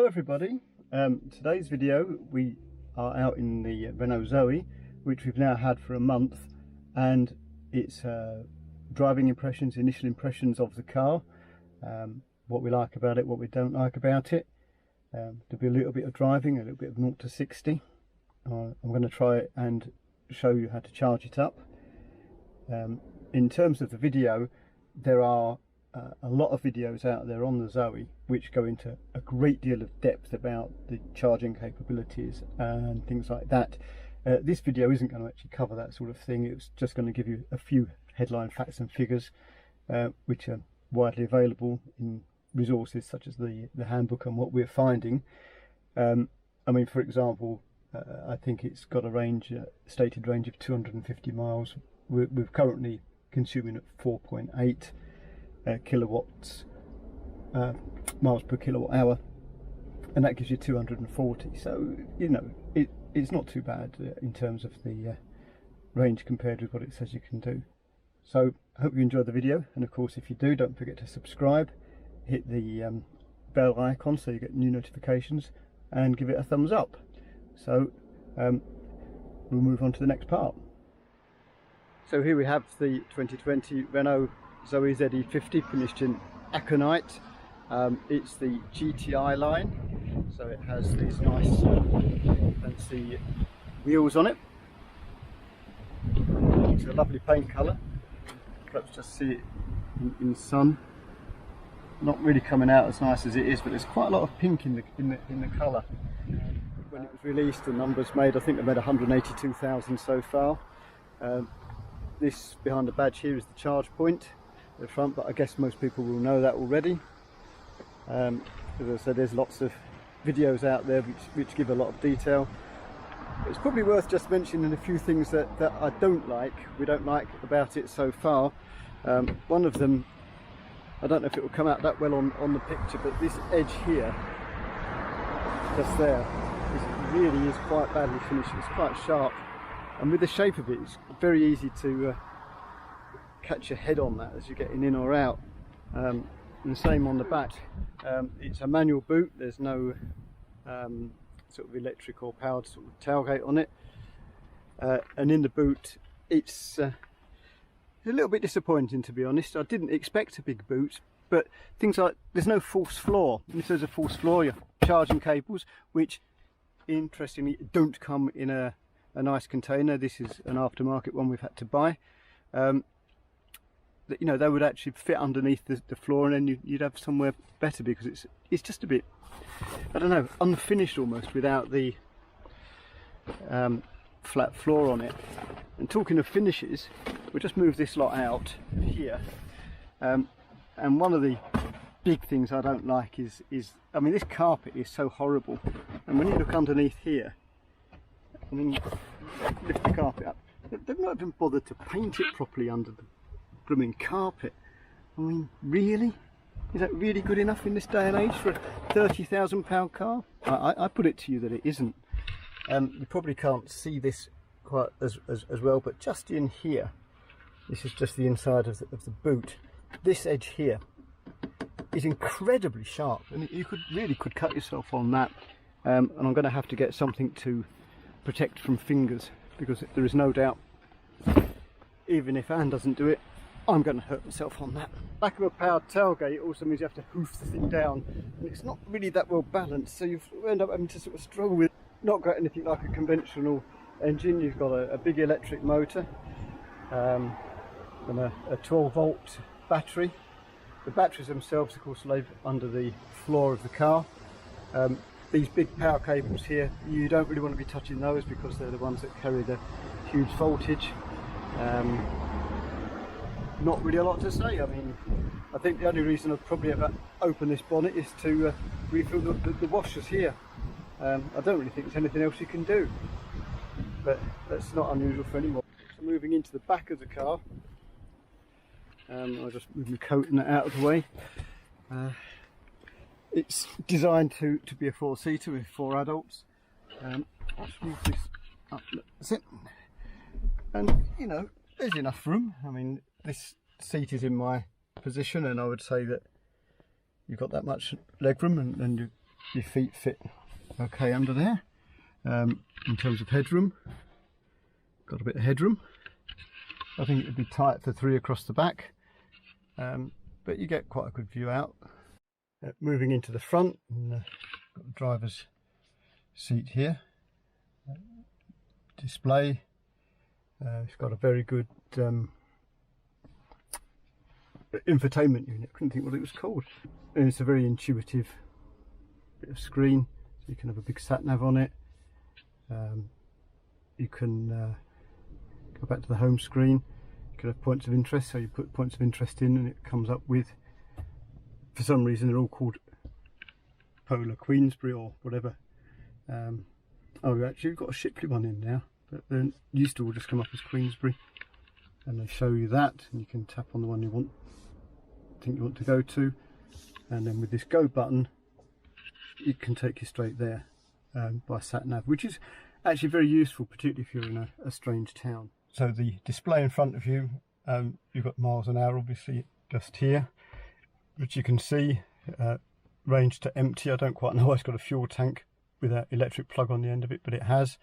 everybody. Today's video, we are out in the Renault Zoe, which we've now had for a month, and it's driving impressions, initial impressions of the car, what we like about it, what we don't like about it. There'll be a little bit of driving, a little bit of 0 to 60. I'm going to try it and show you how to charge it up. In terms of the video, there are a lot of videos out there on the Zoe which go into a great deal of depth about the charging capabilities and things like that. This video isn't going to actually cover that sort of thing. It's just going to give you a few headline facts and figures which are widely available in resources such as the handbook and what we're finding. I mean, for example, I think it's got a range, stated range of 250 miles. We're currently consuming at 4.8 kilowatts miles per kilowatt hour, and that gives you 240. So you know it's not too bad in terms of the range compared with what it says you can do. So I hope you enjoyed the video, and of course if you do, don't forget to subscribe, hit the bell icon so you get new notifications, and give it a thumbs up. So we'll move on to the next part. So here we have the 2020 Renault Zoe ZE50 finished in Aconite. It's the GTI line, so it has these nice fancy wheels on it. It's a lovely paint colour. Perhaps just see it in the sun. Not really coming out as nice as it is, but there's quite a lot of pink in the colour. When it was released, the numbers made, I think they made 182,000 so far. This behind the badge here is the charge point at the front, but I guess most people will know that already. As I said, there's lots of videos out there which give a lot of detail. It's probably worth just mentioning a few things that I don't like, we don't like about it so far. One of them, I don't know if it will come out that well on the picture, but this edge here, just there, really is quite badly finished. It's quite sharp, and with the shape of it, it's very easy to catch your head on that as you're getting in or out. And the same on the back. It's a manual boot. There's no sort of electric or powered sort of tailgate on it, and in the boot it's a little bit disappointing, to be honest. I didn't expect a big boot, but things like there's no false floor. And if there's a false floor, your charging cables, which interestingly don't come in a nice container. This is an aftermarket one we've had to buy. You know, they would actually fit underneath the floor, and then you'd have somewhere better, because it's just a bit, I don't know, unfinished almost without the flat floor on it. And talking of finishes, we'll just move this lot out here. And one of the big things I don't like is I mean, this carpet is so horrible. And when you look underneath here, and then lift the carpet up, they've not even bothered to paint it properly under the blooming carpet. I mean, really? Is that really good enough in this day and age for a £30,000 car? I put it to you that it isn't. You probably can't see this quite as well, but just in here, this is just the inside of the boot. This edge here is incredibly sharp, and you really could cut yourself on that. And I'm going to have to get something to protect from fingers, because there is no doubt, even if Anne doesn't do it, I'm going to hurt myself on that. Lack of a powered tailgate also means you have to hoof the thing down, and it's not really that well balanced, so you end up having to sort of struggle with. Not got anything like a conventional engine. You've got a big electric motor and a 12-volt battery. The batteries themselves, of course, live under the floor of the car. These big power cables here, you don't really want to be touching those, because they're the ones that carry the huge voltage. Not really a lot to say. I mean, I think the only reason I'd probably ever open this bonnet is to refill the washers here. I don't really think there's anything else you can do, but that's not unusual for anyone. So moving into the back of the car, I'll just move my coat and that out of the way. It's designed to be a 4-seater with 4 adults. Let's move this up, that's it. And you know, there's enough room. I mean, this seat is in my position, and I would say that you've got that much legroom, and your feet fit okay under there. In terms of headroom, got a bit of headroom. I think it'd be tight for 3 across the back, but you get quite a good view out. Moving into the front, and, got the driver's seat here. Display. It's got a very good infotainment unit. I couldn't think what it was called. And it's a very intuitive bit of screen, so you can have a big sat nav on it. You can go back to the home screen. You can have points of interest, so you put points of interest in and it comes up with, for some reason they're all called Polar Queensbury or whatever. Oh, actually we've got a Shipley one in now, but they used to all just come up as Queensbury, and they show you that, and you can tap on the one you think you want to go to, and then with this go button it can take you straight there by sat nav, which is actually very useful, particularly if you're in a strange town. So the display in front of you, you've got miles an hour obviously just here, which you can see, range to empty. I don't quite know why it's got a fuel tank with an electric plug on the end of it, but it has.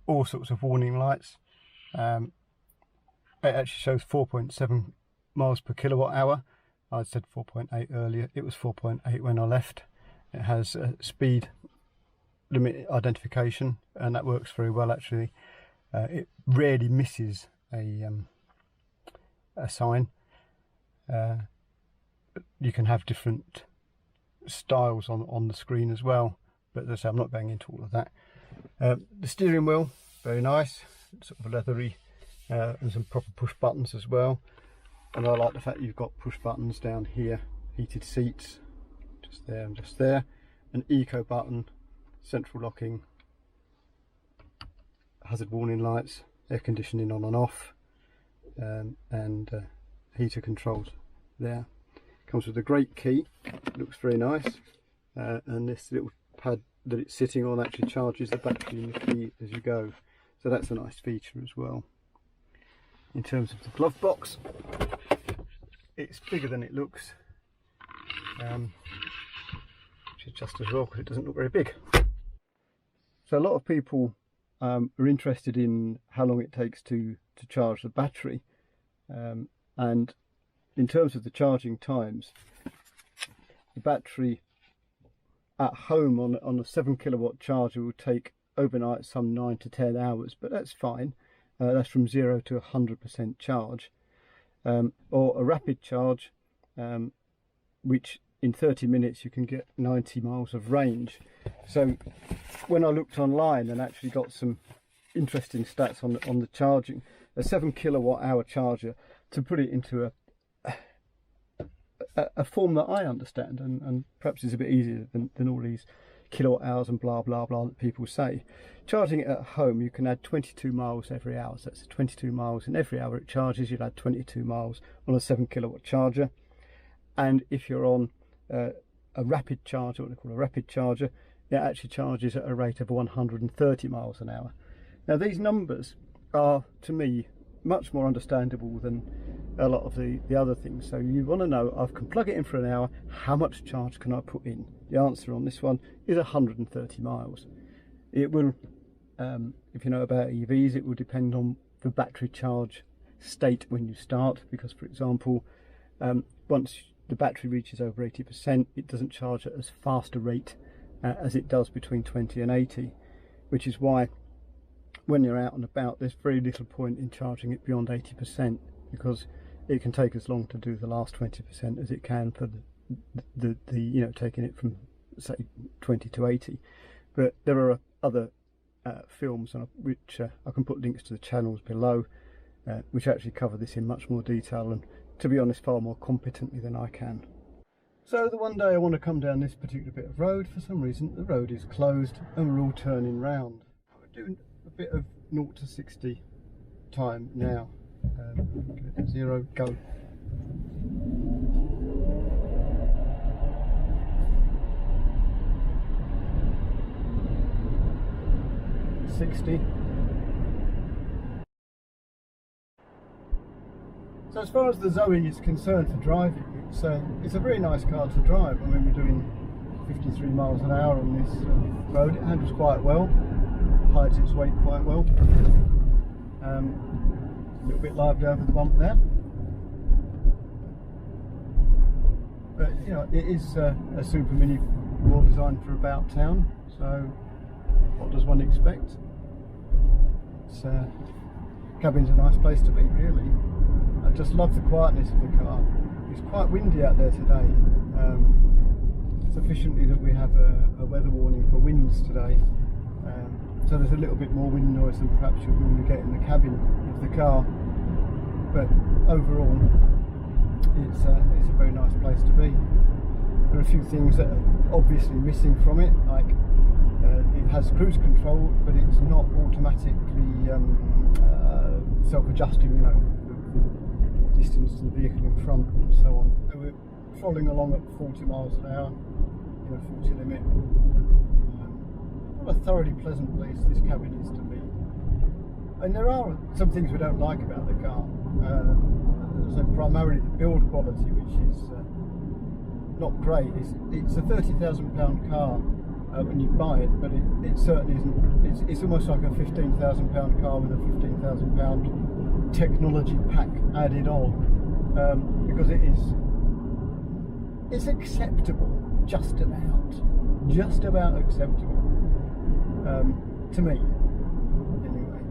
All sorts of warning lights. It actually shows 4.7 miles per kilowatt hour. I said 4.8 earlier, it was 4.8 when I left. It has speed limit identification, and that works very well actually. It rarely misses a sign. You can have different styles on the screen as well, but as I say, I'm not going into all of that. The steering wheel, very nice, sort of leathery, and some proper push buttons as well. And I like the fact you've got push buttons down here, heated seats, just there and just there, an eco button, central locking, hazard warning lights, air conditioning on and off, and heater controls there. Comes with a great key, looks very nice, and this little pad that it's sitting on actually charges the battery and the key as you go, so that's a nice feature as well. In terms of the glove box, it's bigger than it looks, which is just as well because it doesn't look very big. So a lot of people are interested in how long it takes to charge the battery, and in terms of the charging times, the battery at home on a 7 kilowatt charger will take overnight some 9 to 10 hours, but that's fine. That's from 0 to 100% charge, or a rapid charge, which in 30 minutes you can get 90 miles of range. So when I looked online and actually got some interesting stats on the charging, a 7 kilowatt hour charger, to put it into a form that I understand and perhaps is a bit easier than all these kilowatt hours and blah blah blah that people say. Charging it at home, you can add 22 miles every hour, so that's 22 miles in every hour it charges. You'll add 22 miles on a 7 kilowatt charger. And if you're on a rapid charger, what they call a rapid charger, it actually charges at a rate of 130 miles an hour. Now these numbers are, to me, much more understandable than a lot of the other things. So you want to know, I can plug it in for an hour, how much charge can I put in? The answer on this one is 130 miles. It will, if you know about EVs, it will depend on the battery charge state when you start, because for example, once the battery reaches over 80%, it doesn't charge at as fast a rate as it does between 20 and 80, which is why when you're out and about, there's very little point in charging it beyond 80%, because it can take as long to do the last 20% as it can for the you know, taking it from say 20 to 80. But there are other films which I can put links to the channels below, which actually cover this in much more detail, and to be honest, far more competently than I can. So the one day I want to come down this particular bit of road, for some reason the road is closed and we're all turning round. We're doing a bit of 0 to 60 time now. Give it to 0, go. So as far as the Zoe is concerned for driving, it's a very nice car to drive. I mean, we're doing 53 miles an hour on this road. It handles quite well, hides its weight quite well. A little bit lively over the bump there. But you know, it is a super mini, more designed for about town, so what does one expect? Cabin's a nice place to be, really. I just love the quietness of the car. It's quite windy out there today, sufficiently that we have a weather warning for winds today. So there's a little bit more wind noise than perhaps you'll normally get in the cabin of the car. But overall, it's a very nice place to be. There are a few things that are obviously missing from it, like it has cruise control, but it's not automatically self-adjusting, you know, the distance to the vehicle in front and so on. So we're trolling along at 40 miles an hour, you know, 40 limit. What a thoroughly pleasant place this cabin is to be. And there are some things we don't like about the car. So primarily the build quality, which is not great. It's a £30,000 car when you buy it, but it certainly isn't. It's almost like a £15,000 car with a £15,000 technology pack added on, because it's acceptable, just about acceptable, to me anyway.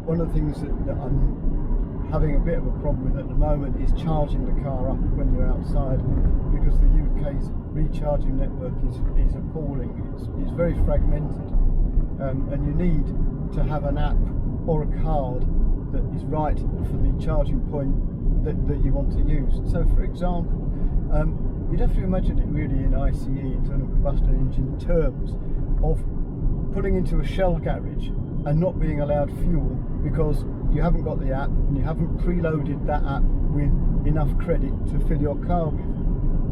One of the things that I'm having a bit of a problem with at the moment is charging the car up when you're outside, because the UK's recharging network is appalling. It's very fragmented, and you need to have an app or a card that is right for the charging point that you want to use. So for example, you'd have to imagine it really in ICE, internal combustion engine terms, of pulling into a Shell garage and not being allowed fuel because you haven't got the app and you haven't preloaded that app with enough credit to fill your car with.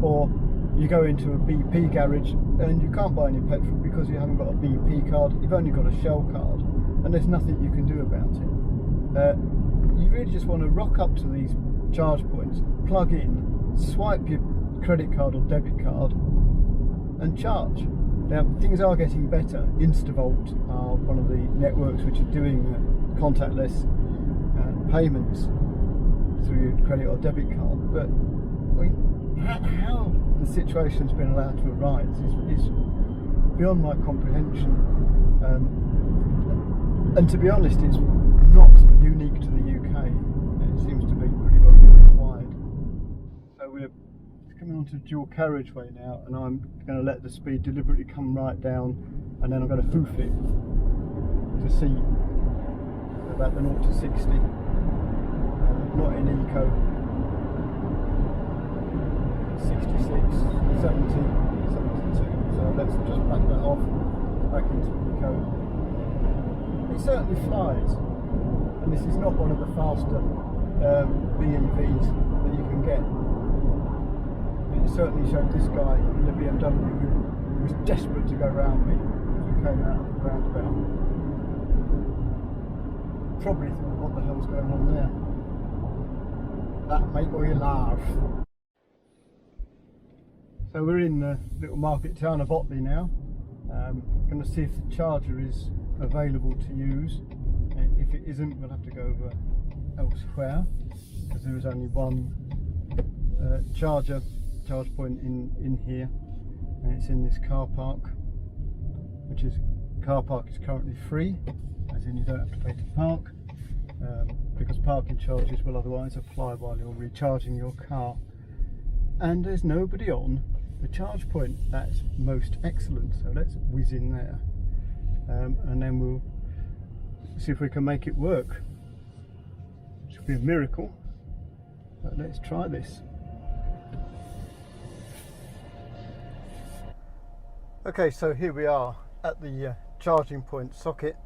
Or you go into a BP garage and you can't buy any petrol because you haven't got a BP card, you've only got a Shell card, and there's nothing you can do about it. You really just want to rock up to these charge points, plug in, swipe your credit card or debit card and charge. Now things are getting better. Instavolt are one of the networks which are doing contactless payments through your credit or debit card, but I mean, how the situation's been allowed to arise is beyond my comprehension, and to be honest, it's not unique to the UK. It seems to be pretty well worldwide. So we're coming onto dual carriageway now, and I'm going to let the speed deliberately come right down, and then I'm going to hoof it to see about the 0 to 60. Not in eco. 66, 70, 72. So let's just back that off, back into eco. It certainly flies, and this is not one of the faster BEVs that you can get. It certainly showed this guy in the BMW who was desperate to go round me as we came out of the roundabout. Probably thought, what the hell's going on there? That make me laugh. So we're in the little market town of Otley now. Going to see if the charger is available to use. If it isn't, we'll have to go over elsewhere, because there is only one charge point in here, and it's in this car park, which is currently free, as in you don't have to pay to park, because parking charges will otherwise apply while you're recharging your car. And there's nobody on the charge point. That's most excellent, so let's whiz in there, and then we'll see if we can make it work. It should be a miracle, but let's try this. Okay, so here we are at the charging point socket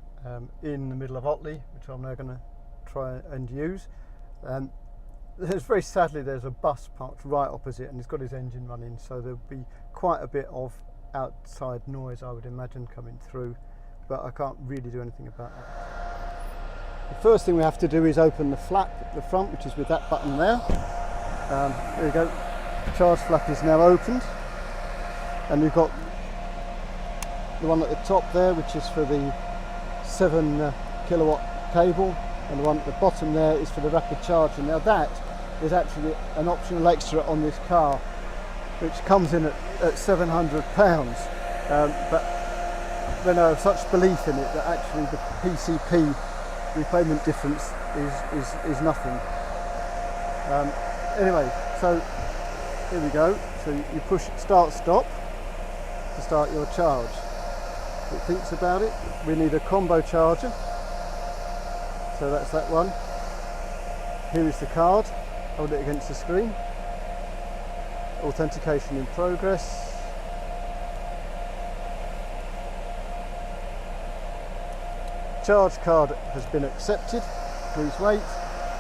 in the middle of Otley, which I'm now going to try and use. Very sadly, there's a bus parked right opposite, and it's got his engine running, so there'll be quite a bit of outside noise, I would imagine, coming through, but I can't really do anything about that. The first thing we have to do is open the flap at the front, which is with that button there. There we go. The charge flap is now opened, and we've got the one at the top there, which is for the 7 kilowatt cable, and the one at the bottom there is for the rapid charging. Now that is actually an optional extra on this car, which comes in at £700, but Renault have such belief in it that actually the PCP repayment difference is nothing. Anyway, so here we go. So you push start stop to start your charge. It thinks about it. We need a combo charger, so that's that one. Here is the card. Hold it against the screen. Authentication in progress. Charge card has been accepted. Please wait.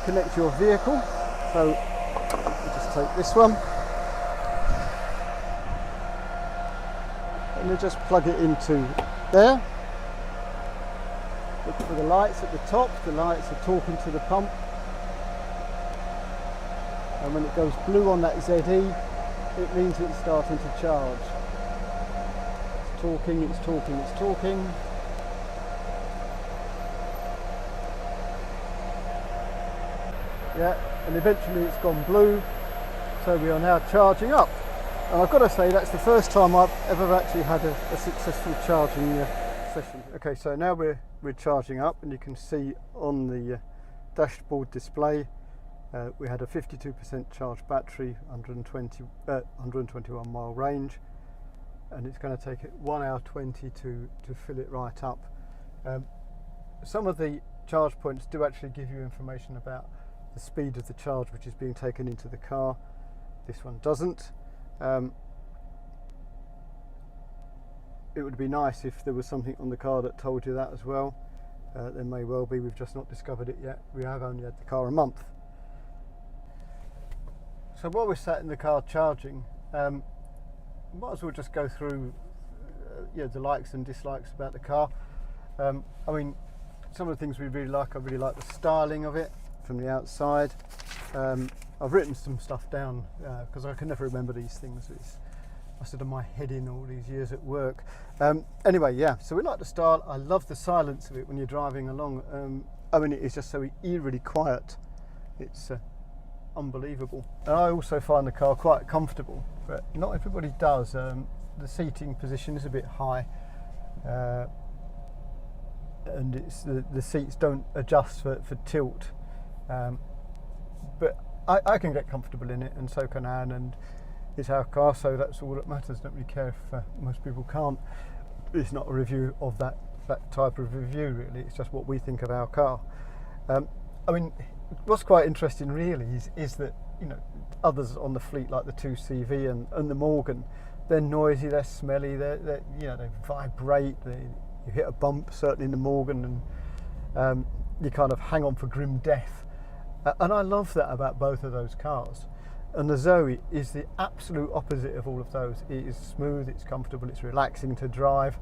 Connect your vehicle. So we'll just take this one, and you just plug it into there. Look for the lights at the top. The lights are talking to the pump, and when it goes blue on that ZE, it means it's starting to charge. It's talking, it's talking, it's talking. Yeah, and eventually it's gone blue, so we are now charging up. And I've got to say, that's the first time I've ever actually had a successful charging session. Okay, so now we're charging up, and you can see on the dashboard display we had a 52% charged battery, 121 mile range, and it's going to take it 1 hour 20 to fill it right up. Some of the charge points do actually give you information about the speed of the charge which is being taken into the car. This one doesn't. It would be nice if there was something on the car that told you that as well. There may well be, we've just not discovered it yet. We have only had the car a month. So while we're sat in the car charging, might as well just go through the likes and dislikes about the car. I mean, some of the things we really like, I really like the styling of it from the outside. I've written some stuff down because I can never remember these things. I stood on my head in all these years at work. Anyway, yeah, so we like the style. I love the silence of it when you're driving along. I mean, it is just so eerily quiet. It's unbelievable. And I also find the car quite comfortable, but not everybody does. The seating position is a bit high, and it's the seats don't adjust for tilt. But I can get comfortable in it, and so can Anne, and it's our car, so that's all that matters. Don't really care if most people can't. It's not a review of that type of review, really. It's just what we think of our car. I mean, what's quite interesting really is that, you know, others on the fleet like the 2CV and the Morgan, they're noisy, they're smelly, they you know, they vibrate. You hit a bump, certainly in the Morgan, and you kind of hang on for grim death. And I love that about both of those cars. And the Zoe is the absolute opposite of all of those. It is smooth, it's comfortable, it's relaxing to drive.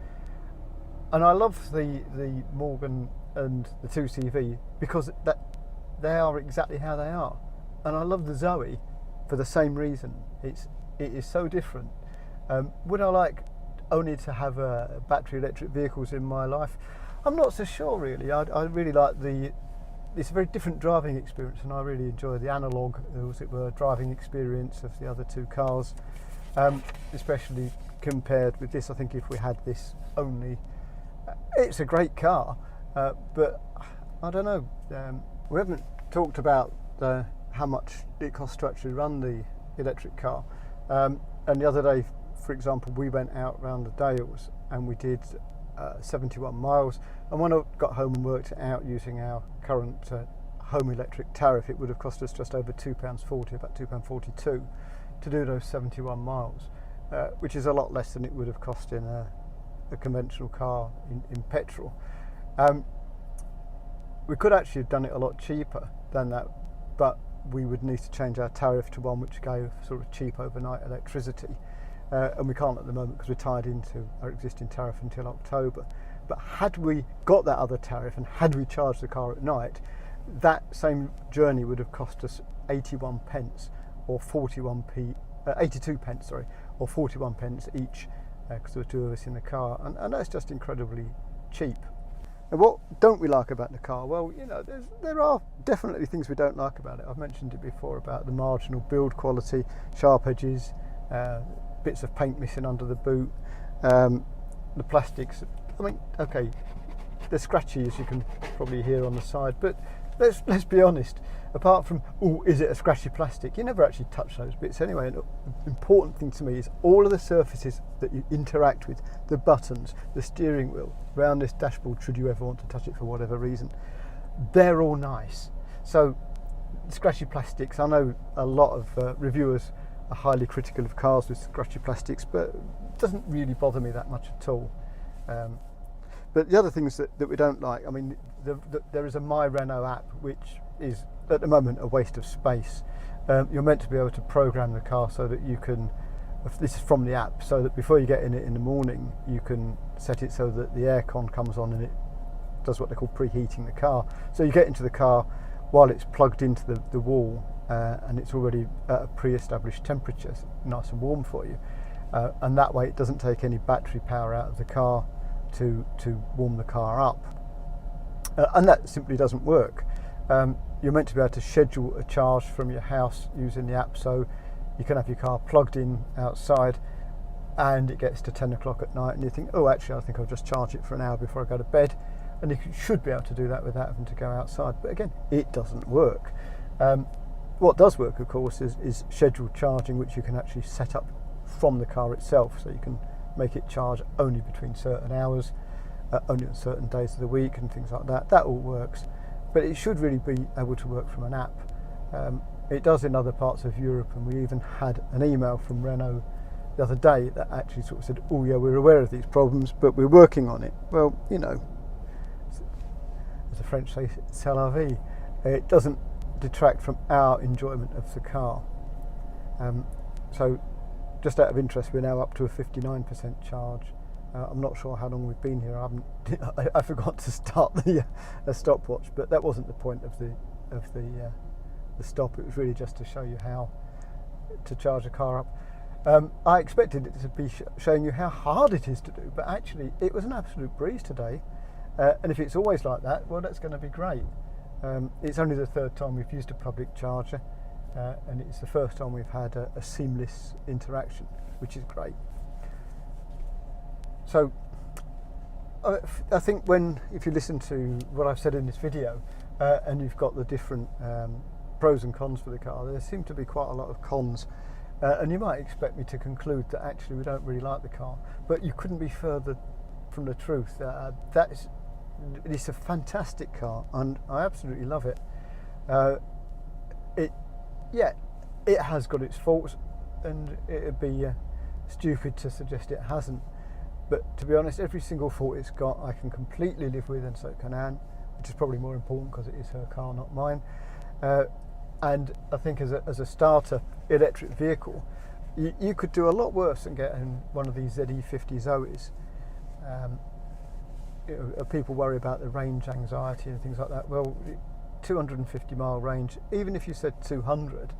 And I love the Morgan and the 2CV because they are exactly how they are. And I love the Zoe for the same reason. It is so different. Would I like only to have battery electric vehicles in my life? I'm not so sure really. I really like it's a very different driving experience, and I really enjoy the analogue, as it were, driving experience of the other two cars, especially compared with this. I think if we had this only, it's a great car, but I don't know. We haven't talked about how much it costs to actually run the electric car. And the other day, for example, we went out round the Dales and we did 71 miles, and when I got home and worked it out using our current home electric tariff, it would have cost us just over £2.40, about £2.42 to do those 71 miles, which is a lot less than it would have cost in a conventional car in petrol. We could actually have done it a lot cheaper than that, but we would need to change our tariff to one which gave sort of cheap overnight electricity. And we can't at the moment because we're tied into our existing tariff until October. But had we got that other tariff and had we charged the car at night, that same journey would have cost us 81 pence or 41p 82 pence, sorry, or 41 pence each, because there were two of us in the car, and that's just incredibly cheap. And what don't we like about the car? Well, you know, there are definitely things we don't like about it. I've mentioned it before about the marginal build quality, sharp edges, bits of paint missing under the boot, the plastics. I mean, okay, they're scratchy, as you can probably hear on the side, but let's be honest. Apart from, oh, is it a scratchy plastic? You never actually touch those bits anyway. And the important thing to me is all of the surfaces that you interact with, the buttons, the steering wheel, around this dashboard, should you ever want to touch it for whatever reason, they're all nice. So scratchy plastics, I know a lot of reviewers are highly critical of cars with scratchy plastics, but it doesn't really bother me that much at all. But the other things that we don't like, I mean, there is a My Renault app, which is at the moment a waste of space. You're meant to be able to program the car so that you can, this is from the app, so that before you get in it in the morning, you can set it so that the aircon comes on and it does what they call preheating the car. So you get into the car while it's plugged into the wall, and it's already at a pre-established temperature, nice and warm for you. And that way it doesn't take any battery power out of the car to warm the car up. And that simply doesn't work. You're meant to be able to schedule a charge from your house using the app, so you can have your car plugged in outside and it gets to 10 o'clock at night and you think, oh, actually I think I'll just charge it for an hour before I go to bed, and you should be able to do that without having to go outside. But again, it doesn't work. What does work, of course, is scheduled charging, which you can actually set up from the car itself, so you can make it charge only between certain hours, only on certain days of the week and things like that. That all works, but it should really be able to work from an app. It does in other parts of Europe, and we even had an email from Renault the other day that actually sort of said, oh yeah, we're aware of these problems, but we're working on it. Well, you know, as the French say, c'est la vie. It doesn't detract from our enjoyment of the car. So just out of interest, we're now up to a 59% charge. I'm not sure how long we've been here. I forgot to start the stopwatch, but that wasn't the point of the stop. It was really just to show you how to charge a car up. I expected it to be showing you how hard it is to do, but actually it was an absolute breeze today. And if it's always like that, well, that's going to be great. It's only the third time we've used a public charger, and it's the first time we've had a seamless interaction, which is great. So I think if you listen to what I've said in this video, and you've got the different pros and cons for the car, there seem to be quite a lot of cons, and you might expect me to conclude that actually we don't really like the car, but you couldn't be further from the truth. It's a fantastic car and I absolutely love it. It has got its faults, and it'd be stupid to suggest it hasn't. But to be honest, every single fault it's got I can completely live with, and so can Anne, which is probably more important because it is her car, not mine. And I think as a starter electric vehicle, you could do a lot worse than getting one of these ZE50 Zoes. People worry about the range anxiety and things like that. Well, 250 mile range, even if you said 200,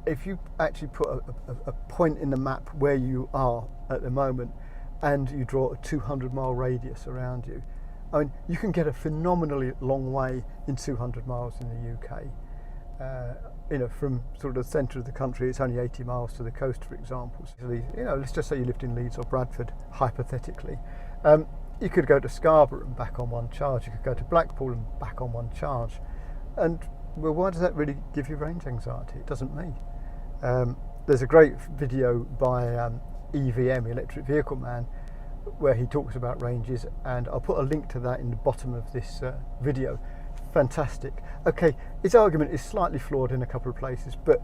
if you actually put a point in the map where you are at the moment and you draw a 200 mile radius around you, I mean, you can get a phenomenally long way in 200 miles in the UK. From sort of the centre of the country, it's only 80 miles to the coast, for example. So, let's just say you lived in Leeds or Bradford, hypothetically. You could go to Scarborough and back on one charge. You could go to Blackpool and back on one charge. And, well, why does that really give you range anxiety? It doesn't me. There's a great video by EVM, Electric Vehicle Man, where he talks about ranges, and I'll put a link to that in the bottom of this video. Fantastic. Okay, his argument is slightly flawed in a couple of places, but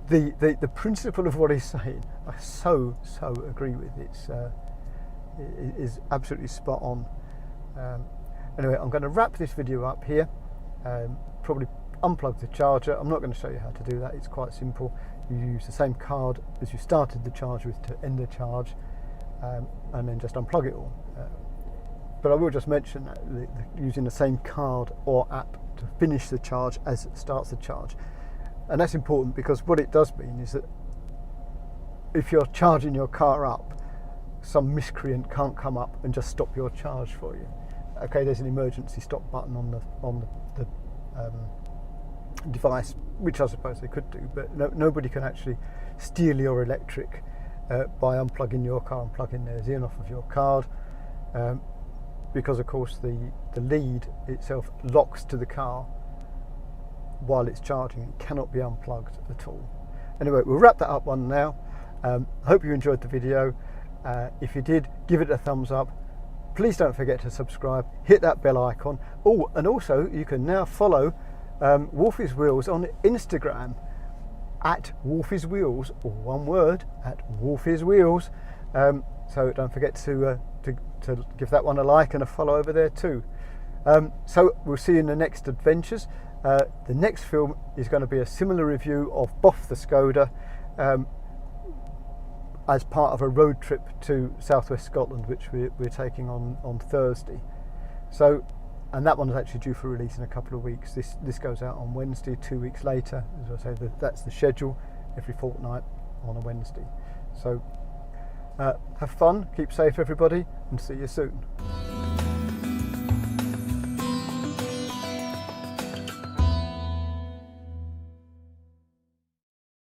the principle of what he's saying, I so agree with. It is absolutely spot on. Anyway, I'm going to wrap this video up here. Probably unplug the charger. I'm not going to show you how to do that. It's quite simple. You use the same card as you started the charge with to end the charge, and then just unplug it all. But I will just mention that using the same card or app to finish the charge as it starts the charge. And that's important because what it does mean is that if you're charging your car up, some miscreant can't come up and just stop your charge for you. Okay, there's an emergency stop button on the device, which I suppose they could do, but nobody can actually steal your electric by unplugging your car and plugging theirs in off of your card, because of course the lead itself locks to the car while it's charging. It cannot be unplugged at all. Anyway, we'll wrap that up one now. I hope you enjoyed the video. If you did, give it a thumbs up. Please don't forget to subscribe, hit that bell icon. Oh, and also you can now follow Wolfie's Wheels on Instagram at Wolfie's Wheels, or one word, at Wolfie's Wheels. So don't forget to give that one a like and a follow over there too. So we'll see you in the next adventures. The next film is going to be a similar review of Boff the Skoda, as part of a road trip to southwest Scotland, which we're taking on Thursday. So, and that one is actually due for release in a couple of weeks. This goes out on Wednesday, 2 weeks later. As I say, that's the schedule, every fortnight on a Wednesday. So have fun, keep safe everybody, and see you soon.